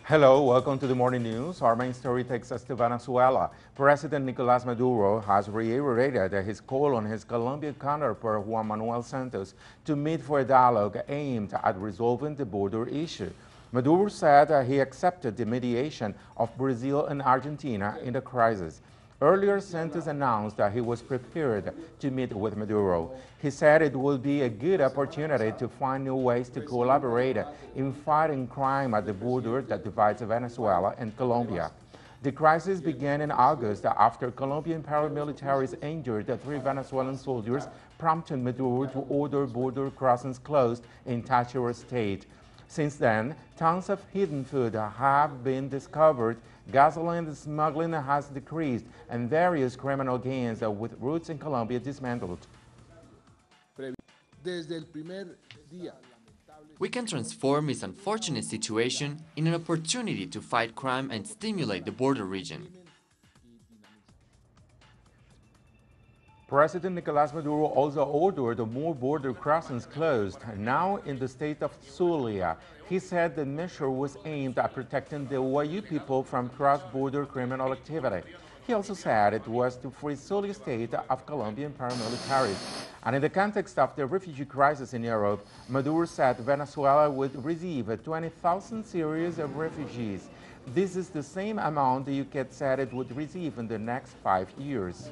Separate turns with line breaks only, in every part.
Hello, welcome to the morning news. Our main story takes us to Venezuela. President Nicolás Maduro has reiterated his call on his Colombian counterpart Juan Manuel Santos to meet for a dialogue aimed at resolving the border issue. Maduro said he accepted the mediation of Brazil and Argentina in the crisis. Earlier, Santos announced that he was prepared to meet with Maduro. He said it would be a good opportunity to find new ways to collaborate in fighting crime at the border that divides Venezuela and Colombia. The crisis began in August after Colombian paramilitaries injured 3 Venezuelan soldiers, prompting Maduro to order border crossings closed in Táchira state. Since then, tons of hidden food have been discovered, gasoline smuggling has decreased, and various criminal gangs with roots in Colombia dismantled.
We can transform this unfortunate situation in an opportunity to fight crime and stimulate the border region.
President Nicolás Maduro also ordered more border crossings closed, now in the state of Zulia. He said the measure was aimed at protecting the Wayuu people from cross-border criminal activity. He also said it was to free Zulia state of Colombian paramilitaries. And in the context of the refugee crisis in Europe, Maduro said Venezuela would receive 20,000 Syrians of refugees. This is the same amount the UK said it would receive in the next 5 years.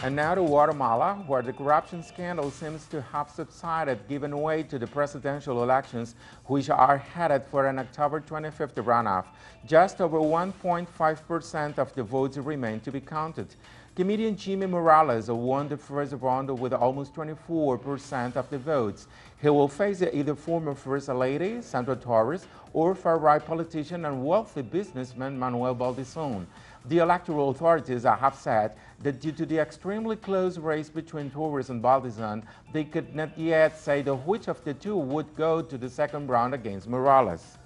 And now to Guatemala, where the corruption scandal seems to have subsided, giving way to the presidential elections, which are headed for an October 25th runoff. Just over 1.5% of the votes remain to be counted. Comedian Jimmy Morales won the first round with almost 24% of the votes. He will face either former First Lady Sandra Torres or far-right politician and wealthy businessman Manuel Valdezón. The electoral authorities have said that due to the extremely close race between Torres and Valdezón, they could not yet say which of the two would go to the second round against Morales.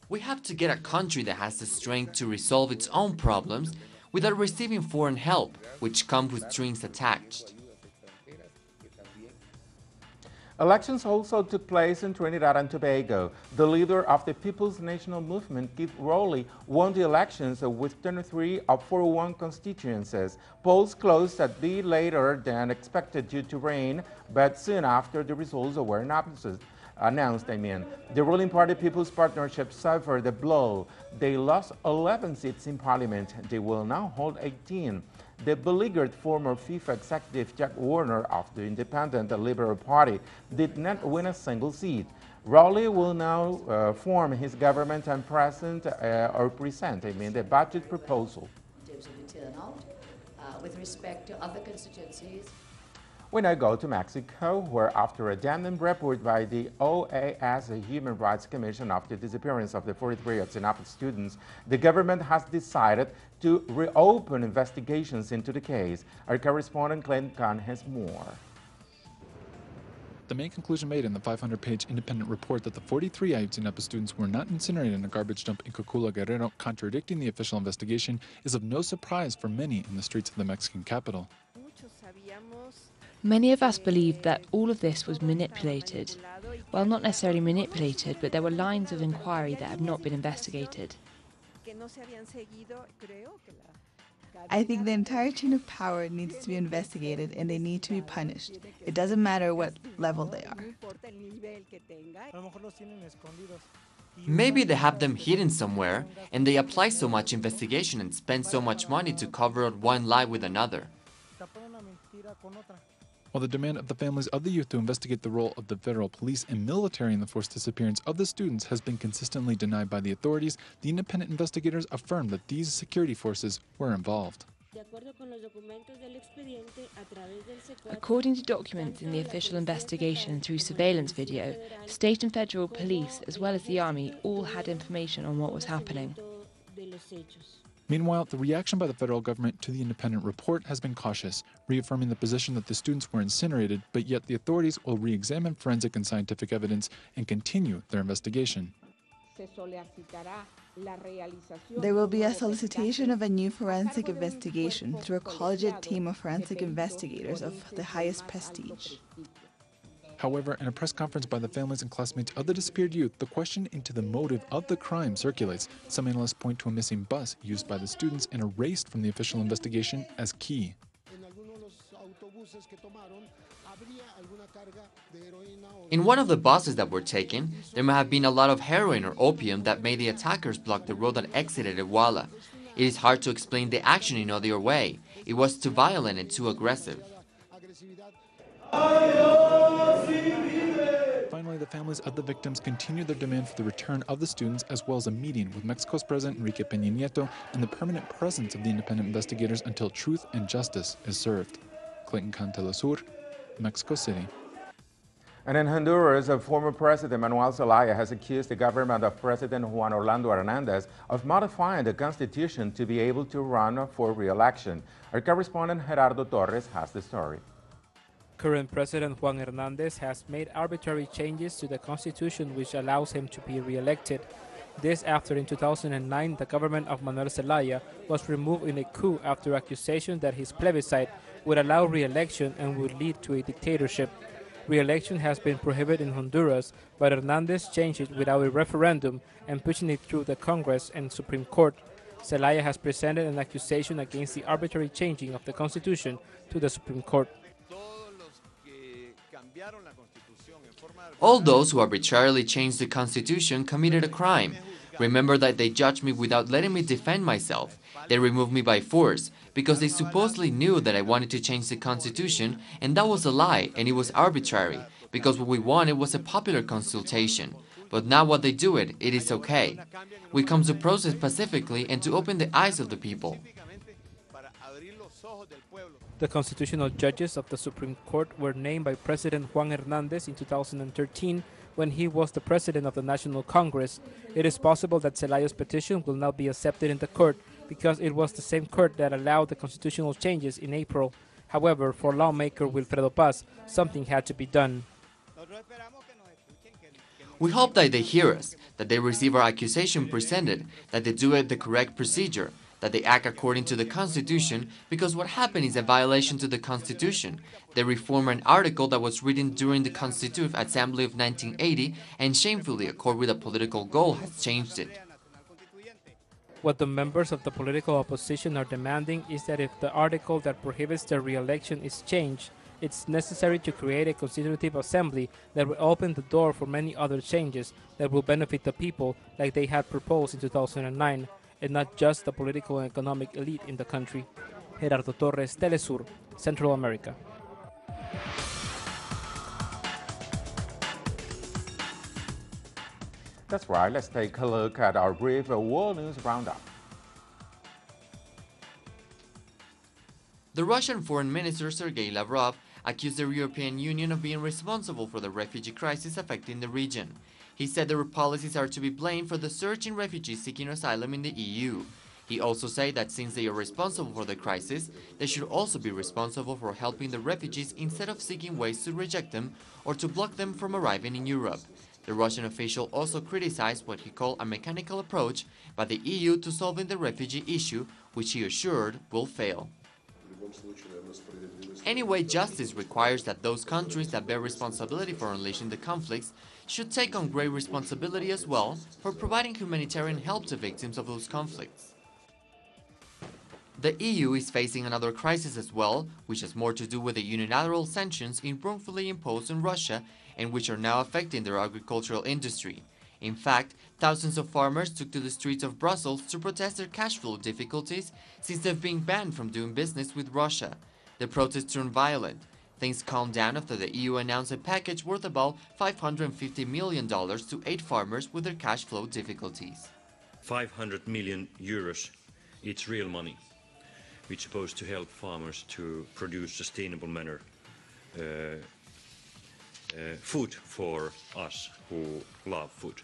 We have to get a country that has the strength to resolve its own problems without receiving foreign help, which comes with strings attached.
Elections also took place in Trinidad and Tobago. The leader of the People's National Movement, Keith Rowley, won the elections with 23 of 41 constituencies. Polls closed a bit later than expected due to rain, but soon after the results were announced. The ruling party People's Partnership suffered a blow. They lost 11 seats in parliament. They will now hold 18. The beleaguered former FIFA executive Jack Warner of the Independent Liberal Party did not win a single seat. Rowley will now form his government and present the budget proposal.
In terms of the turnout, with respect to other constituencies.
We now go to Mexico, where after a damning report by the OAS, the Human Rights Commission, of the disappearance of the 43 Ayotzinapa students, the government has decided to reopen investigations into the case. Our correspondent Clayton Khan has more.
The main conclusion made in the 500-page independent report that the 43 Ayotzinapa students were not incinerated in a garbage dump in Cocula, Guerrero, contradicting the official investigation, is of no surprise for many in the streets of the Mexican capital.
Many of us believed that all of this was manipulated. Well, not necessarily manipulated, but there were lines of inquiry that have not been investigated.
I think the entire chain of power needs to be investigated and they need to be punished. It doesn't matter what level they are.
Maybe they have them hidden somewhere, and they apply so much investigation and spend so much money to cover up one lie with another.
While the demand of the families of the youth to investigate the role of the federal police and military in the forced disappearance of the students has been consistently denied by the authorities, the independent investigators affirmed that these security forces were involved.
According to documents in the official investigation through surveillance video, state and federal police, as well as the army, all had information on what was happening.
Meanwhile, the reaction by the federal government to the independent report has been cautious, reaffirming the position that the students were incinerated, but yet the authorities will re-examine forensic and scientific evidence and continue their investigation.
There will be a solicitation of a new forensic investigation through a collegiate team of forensic investigators of the highest prestige.
However, in a press conference by the families and classmates of the disappeared youth, the question into the motive of the crime circulates. Some analysts point to a missing bus used by the students and erased from the official investigation as key.
In one of the buses that were taken, there may have been a lot of heroin or opium that made the attackers block the road that exited Iguala. It is hard to explain the action in other way. It was too violent and too aggressive.
Finally, the families of the victims continued their demand for the return of the students, as well as a meeting with Mexico's President Enrique Peña Nieto and the permanent presence of the independent investigators until truth and justice is served. Clayton Cantelesur, Mexico City.
And in Honduras, former President Manuel Zelaya has accused the government of President Juan Orlando Hernandez of modifying the constitution to be able to run for re-election. Our correspondent Gerardo Torres has the story.
Current President Juan Hernandez has made arbitrary changes to the constitution which allows him to be re-elected. This after in 2009 the government of Manuel Zelaya was removed in a coup after accusation that his plebiscite would allow re-election and would lead to a dictatorship. Re-election has been prohibited in Honduras, but Hernandez changed it without a referendum and pushing it through the Congress and Supreme Court. Zelaya has presented an accusation against the arbitrary changing of the constitution to the Supreme Court.
All those who arbitrarily changed the constitution committed a crime. Remember that they judged me without letting me defend myself. They removed me by force because they supposedly knew that I wanted to change the constitution, and that was a lie and it was arbitrary because what we wanted was a popular consultation. But now what they do it is okay. We come to process pacifically and to open the eyes of the people.
The constitutional judges of the Supreme Court were named by President Juan Hernandez in 2013 when he was the president of the National Congress. It is possible that Zelaya's petition will not be accepted in the court because it was the same court that allowed the constitutional changes in April. However, for lawmaker Wilfredo Paz, something had to be done.
We hope that they hear us, that they receive our accusation presented, that they do it the correct procedure, that they act according to the Constitution, because what happened is a violation to the Constitution. They reform an article that was written during the Constitutive Assembly of 1980, and shamefully a court with a political goal has changed it.
What the members of the political opposition are demanding is that if the article that prohibits their re-election is changed, it's necessary to create a constitutive assembly that will open the door for many other changes that will benefit the people like they had proposed in 2009. And not just the political and economic elite in the country. Gerardo Torres, Telesur, Central America.
That's right. Let's take a look at our brief world news roundup.
The Russian Foreign Minister Sergei Lavrov accused the European Union of being responsible for the refugee crisis affecting the region. He said their policies are to be blamed for the surge in refugees seeking asylum in the EU. He also said that since they are responsible for the crisis, they should also be responsible for helping the refugees instead of seeking ways to reject them or to block them from arriving in Europe. The Russian official also criticized what he called a mechanical approach by the EU to solving the refugee issue, which he assured will fail. Anyway, justice requires that those countries that bear responsibility for unleashing the conflicts should take on great responsibility as well for providing humanitarian help to victims of those conflicts. The EU is facing another crisis as well, which has more to do with the unilateral sanctions wrongfully imposed on Russia and which are now affecting their agricultural industry. In fact, thousands of farmers took to the streets of Brussels to protest their cash flow difficulties since they've been banned from doing business with Russia. The protests turned violent. Things calmed down after the EU announced a package worth about $550 million to aid farmers with their cash flow difficulties.
500 million euros, it's real money, which is supposed to help farmers to produce sustainable manner food for us who love food.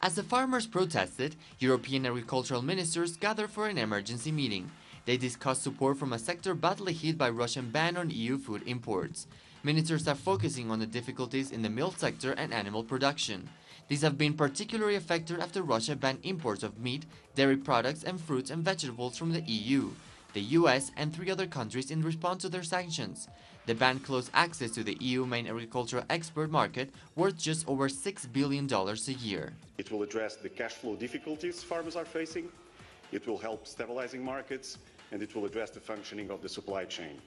As the farmers protested, European agricultural ministers gathered for an emergency meeting. They discussed support from a sector badly hit by Russian ban on EU food imports. Ministers are focusing on the difficulties in the milk sector and animal production. These have been particularly affected after Russia banned imports of meat, dairy products, and fruits and vegetables from the EU, the US, and 3 other countries in response to their sanctions. The ban closed access to the EU main agricultural export market, worth just over $6 billion a year.
It will address the cash flow difficulties farmers are facing, it will help stabilizing markets, and it will address the functioning of the supply chain.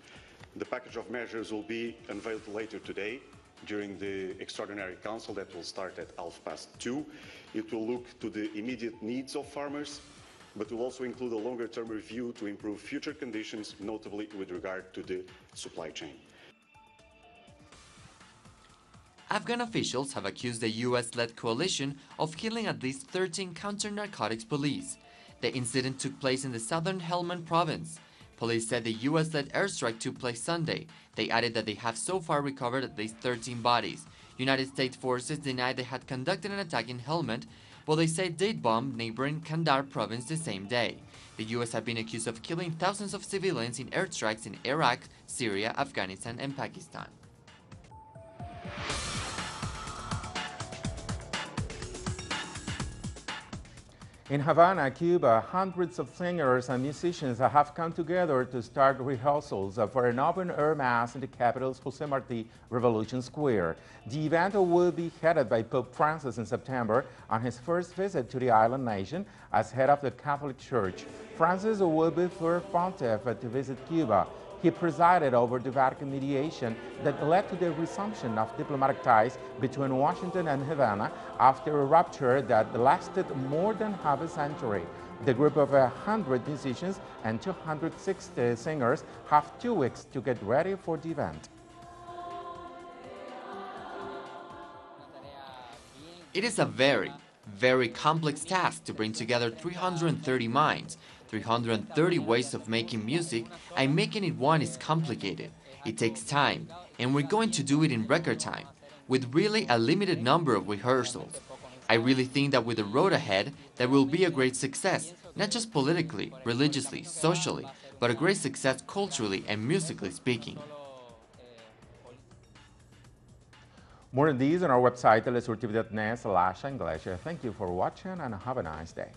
The package of measures will be unveiled later today during the Extraordinary Council that will start at 2:30. It will look to the immediate needs of farmers, but will also include a longer-term review to improve future conditions, notably with regard to the supply chain.
Afghan officials have accused the US-led coalition of killing at least 13 counter-narcotics police. The incident took place in the southern Helmand province. Police said the US-led airstrike took place Sunday. They added that they have so far recovered at least 13 bodies. United States forces denied they had conducted an attack in Helmand, while they said they'd bombed neighboring Kandahar province the same day. The US have been accused of killing thousands of civilians in airstrikes in Iraq, Syria, Afghanistan, and Pakistan.
In Havana, Cuba, hundreds of singers and musicians have come together to start rehearsals for an open-air mass in the capital's José Martí Revolution Square. The event will be headed by Pope Francis in September on his first visit to the island nation as head of the Catholic Church. Francis will be first pontiff to visit Cuba. He presided over the Vatican mediation that led to the resumption of diplomatic ties between Washington and Havana after a rupture that lasted more than half a century. The group of 100 musicians and 260 singers have 2 weeks to get ready for the event.
It is a very complex task to bring together 330 minds. 330 ways of making music, and making it one is complicated. It takes time, and we're going to do it in record time, with really a limited number of rehearsals. I really think that with the road ahead, there will be a great success, not just politically, religiously, socially, but a great success culturally and musically speaking.
More on these on our website, telesurtv.net/English. Thank you for watching and have a nice day.